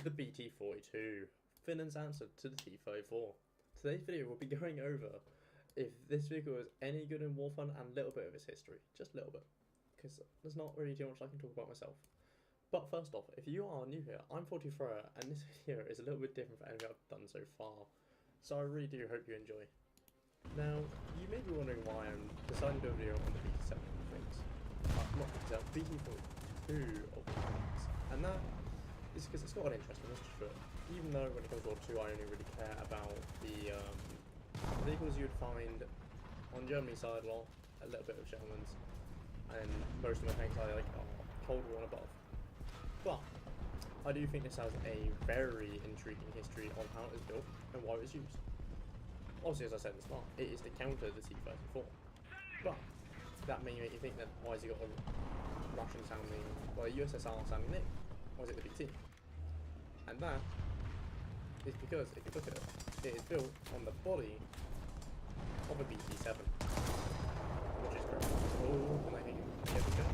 the Bt-42, Finland's answer to the T-34. Today's video will be going over if this vehicle is any good in Warthunder and a little bit of its history, just a little bit, because there's not really too much I can talk about myself. But first off, if you are new here, I'm 43, and this video is a little bit different from anything I've done so far, so I really do hope you enjoy. Now, you may be wondering why I'm deciding to do a video on the Bt-7 things, not the Bt-42 of all things, and that is because it's got an interesting history to it. Even though when it comes to World War II, I only really care about the vehicles you would find on Germany's side, well, a little bit of Sherman's, and most of my tanks I like are Cold War and above. But I do think this has a very intriguing history on how it was built and why it was used. Obviously, as I said at the start, it is to counter the T-34. But that may make you think that why has it got a Russian sounding, well, a USSR sounding name? Why is it the BT? And that is because, if you look at it, it is built on the body of a Bt-7. Which is correct. Oh, can I hit him? Can I get the kill?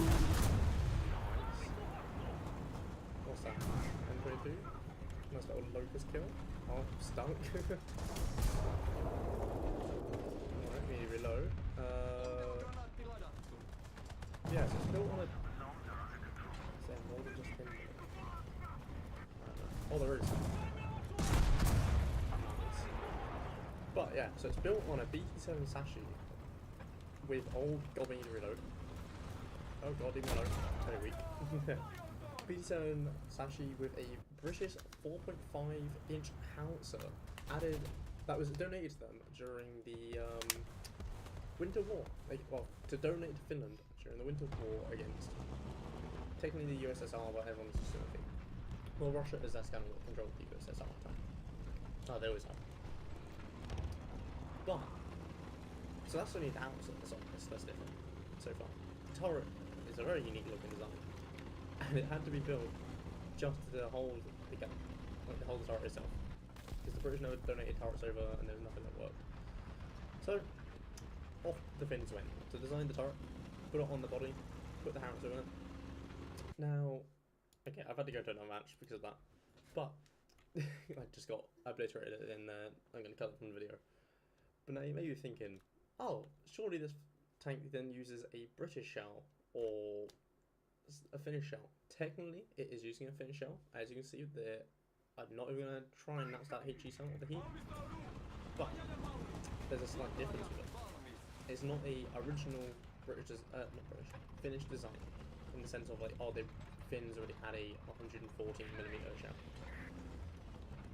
Nice. What's that? M22? Nice little locust kill. Oh, stunk. Alright, we need to reload. Yeah, so it's built on a... Is there more than just him? Oh, there is. Nice. But yeah, so it's built on a Bt-7 Sashi with old God, we need to reload. Oh god, even reload. Very weak. Bt-7 Sashi with a British 4.5-inch howitzer added, that was donated to them during the Winter War. Well, to donate to Finland during the Winter War against technically the USSR, but everyone's just sort of thing. Well, Russia is that kind of control the USSR at the time. Oh, they always have. But so that's only the howitzer. That's different so far. The turret is a very unique looking design. And it had to be built just to hold the gun, like to hold the turret itself, because the British never donated turrets over, and there was nothing that worked. So off the Finns went to design the turret, put it on the body, put the howitzer in it. Now, okay, I've had to go to another match because of that, but I just got obliterated in there. I'm going to cut it from the video. But now you may be thinking, oh, surely this tank then uses a British shell or a Finnish shell. Technically, it is using a Finnish shell. As you can see there, I'm not even going to try and match that HE cell with the heat. But there's a slight difference with it. It's not a original Finnish design, in the sense of like, oh, the Finns already had a 114mm shell.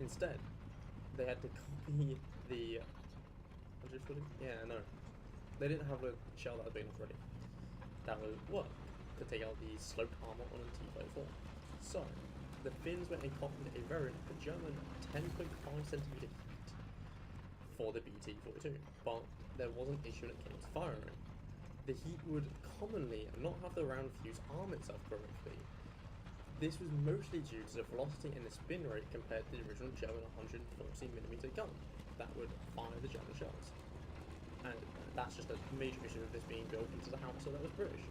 Instead, they had to copy the 140. Yeah, no, they didn't have a shell that had been already. That would work to take out the sloped armor on a T-34. So, the Finns went and copied a variant of the German 10.5cm heat for the Bt-42, but there was an issue when it came to firing. The heat would commonly not have the round fuse arm itself correctly. This was mostly due to the velocity and the spin rate compared to the original German 140mm gun that would fire the German shells. And that's just a major issue of this being built into the howitzer that was British.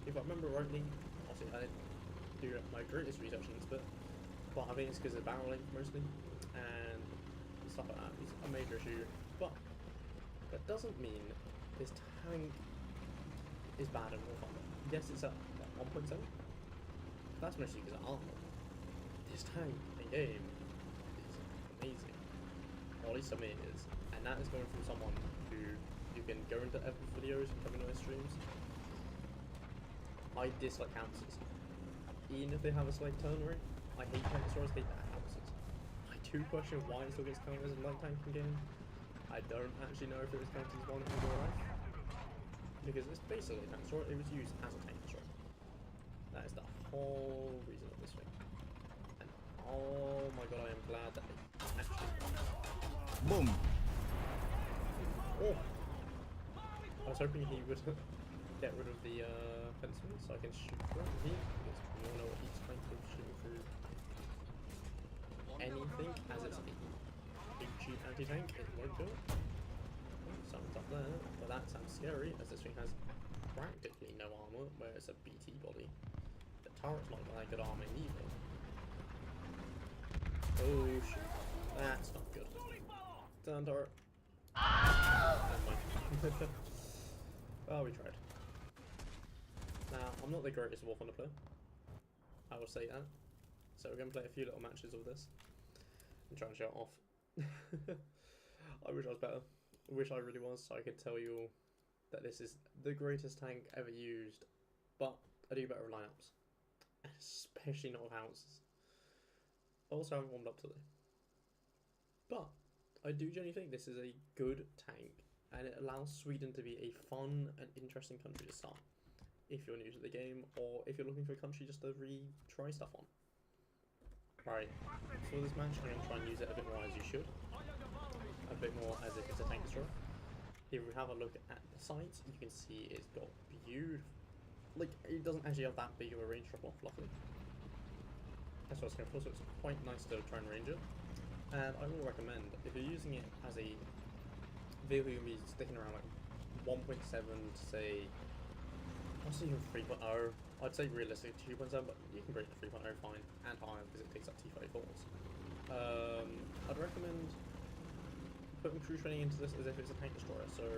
If I remember rightly, obviously I didn't do my greatest research on this bit, but I think it's because of the barrel length mostly, and stuff like that is a major issue. But that doesn't mean this tank is bad in Warthunder. Yes, it's at 1.7. That's mostly because of armor. This tank in game is amazing. Or at least some it is. And that is going from someone who you can go into every videos and come into their streams. I dislike howitzers. Even if they have a slight turn rate, I hate tanks, or I hate howitzers. I do question why it still gets counted as a light tank in game. I don't actually know if it was counted as one in real life. Because it's basically a tank destroyer, it was used as a tank destroyer. That is the whole reason of this thing. And oh my god, I am glad that it actually works. Boom! Oh! I was hoping he would get rid of the fenceman so I can shoot through it. Because we all know what he's trying to do, shooting through anything as it's a big cheap anti-tank, it won't do it. Someone's up there, but that sounds scary as this thing has practically no armor, where it's a BT body. The turret's not that good armor either. Oh shit. That's not good. Turn turret. Never mind. Oh, we tried. Now, I'm not the greatest Warthunder player. I will say that. So we're going to play a few little matches of this. And try and show it off. I wish I was better. I wish I really was, so I could tell you all that this is the greatest tank ever used. But I do better with lineups. Especially not with houses. Also, I haven't warmed up today. But I do genuinely think this is a good tank, and it allows Sweden to be a fun and interesting country to start. If you're new to the game, or if you're looking for a country just to retry stuff on. Right, for this match I'm going to try and use it a bit more as you should. A bit more as if it's a tank destroyer. If we have a look at the sights, you can see it's got beautiful... Like, it doesn't actually have that big of a range drop off, luckily. That's what I was going for, so it's quite nice to try and range it. And I will recommend, if you're using it as a vehicle, you'll be sticking around like 1.7 to say... I'll say even 3.0. I'd say realistic 2.7, but you can bring it to 3.0 fine and higher because it takes up T-34s. I'd recommend putting crew training into this as if it's a tank destroyer. So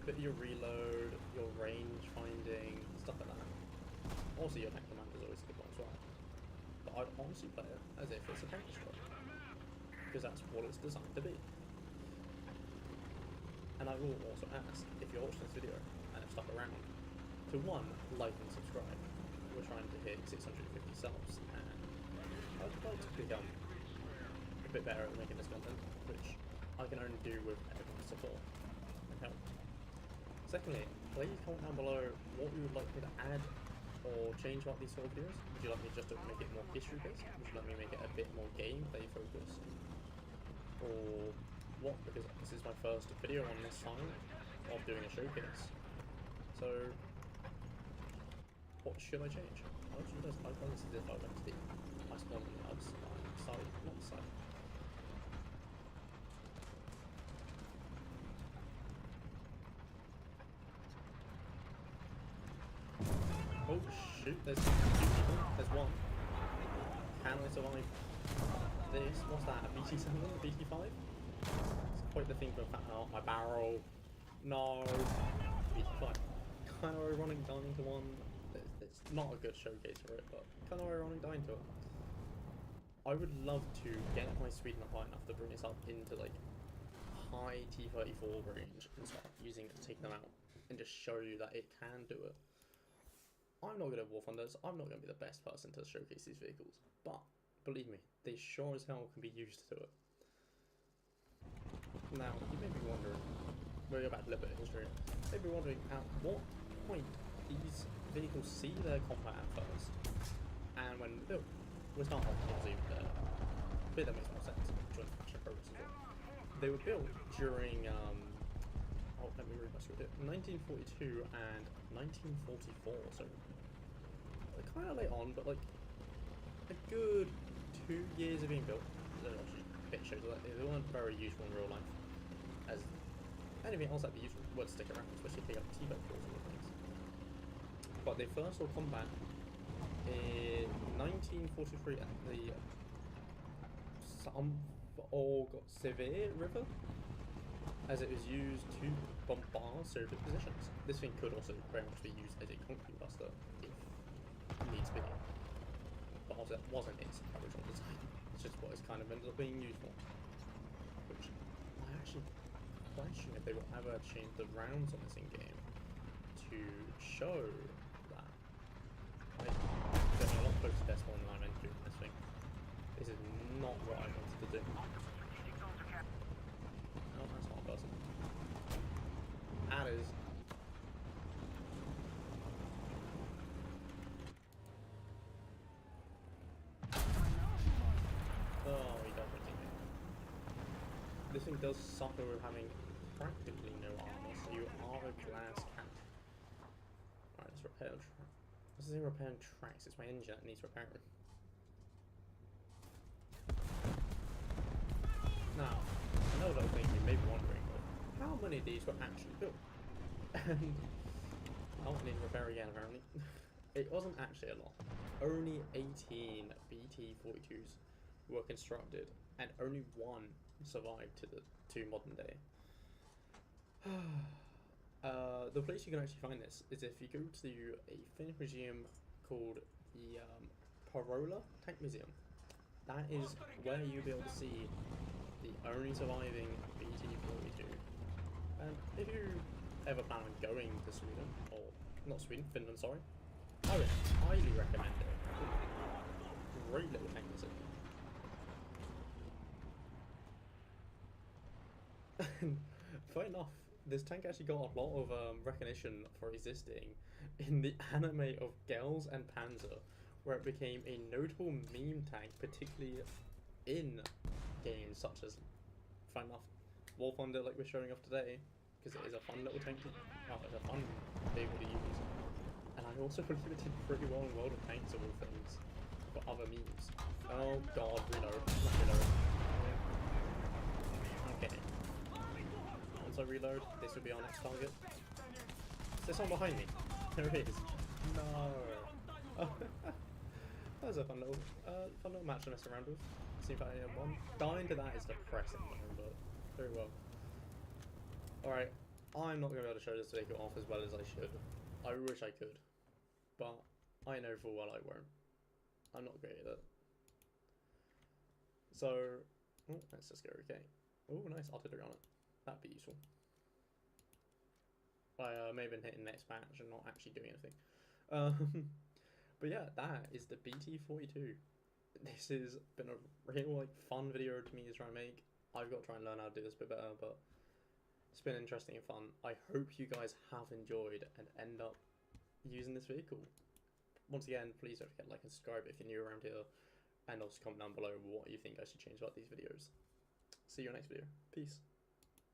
put your reload, your range finding, stuff like that. Also, your tank command is always a good one as well. But I'd honestly play it as if it's a tank destroyer because that's what it's designed to be. And I will also ask if you're watching this video and have stuck around. To one, like and subscribe. We're trying to hit 650 subs, and I'd like to become a bit better at making this content, which I can only do with everyone's support and help. Secondly, please comment down below what you would like me to add or change about these sort of videos. Would you like me just to make it more history based? Would you like me to make it a bit more gameplay focused? Or what? Because this is my first video on this time of doing a showcase. So what should I change? I've done this as if I went to the I spawned on the other side, not the side. Oh shoot, there's 2 people, there's one. Can I survive this? What's that, a BT7, a BT5? It's quite the thing for my barrel. No, BT5. Kind of ironic dying to one. It's not a good showcase for it, but kind of ironic dying to it. I would love to get my Sweden up high enough to bring this up into like high T-34 range and start using it to take them out and just show you that it can do it. I'm not good at Warthunders, I'm not going to be the best person to showcase these vehicles, but believe me, they sure as hell can be used to do it. Now, you may be wondering, we'll go back to a little bit of history, you may be wondering at what point these vehicles see their combat at first, and when built. We'll start off obviously with the bit that makes more sense during the fashion progress as well. They were built during, let me read my script here, 1942 and 1944, so kind of late on, but like a good 2 years of being built. Actually, bit shows that they weren't very useful in real life, as anything else that'd be useful would stick around, especially if they got T-34s and things. But they first saw combat in 1943 at the Severe River, as it was used to bombard Soviet positions. This thing could also very much be used as a concrete buster if needs be, but also that wasn't its original design. It's just what it's kind of ended up being used for, which I actually question if they will ever change the rounds on this in game to show that. Like, getting a lot closer to decimal than I'm entering this thing. This is not what I wanted to do. No, that's not a person. That is. Oh, he does continue. This thing does suffer with having practically no armor, so you are a glass cat. Alright, let's repair the track. This is repairing tracks, it's my engine that needs repairing. Now, another thing you may be wondering, how many of these were actually built? And I don't need to repair again apparently. it wasn't actually a lot. Only 18 Bt-42s were constructed, and only one survived to modern day. The place you can actually find this is if you go to a Finnish museum called the Parola Tank Museum. That is where you'll be able to see the only surviving Bt-42. And if you ever plan on going to Sweden, or not Sweden, Finland, sorry, I would highly recommend it. Great little tank museum. And funny enough, this tank actually got a lot of recognition for existing in the anime of Gels and Panzer, where it became a notable meme tank, particularly in games such as, fun enough, Warthunder, like we're showing off today, because it is a fun little tank. It's a fun vehicle to use. And I also believe it did pretty well in World of Tanks of all things for other memes. Oh god, reload. Not reload. Okay. Once I reload, this will be our next target. Is there someone behind me? There it is. No. That was a fun little match to mess around with. See if I only have one. Dying to that is depressing, but very well. Alright, I'm not going to be able to show this vehicle off as well as I should. I wish I could, but I know full well I won't. I'm not great at it. So, let's just go okay. Oh, nice artillery on it. That'd be useful. I may have been hitting next match and not actually doing anything. But yeah, that is the Bt-42. This has been a real fun video to me to try and make. I've got to try and learn how to do this a bit better, but it's been interesting and fun. I hope you guys have enjoyed and end up using this vehicle. Once again, please don't forget to like and subscribe if you're new around here, and also comment down below what you think I should change about these videos. See you in the next video. Peace.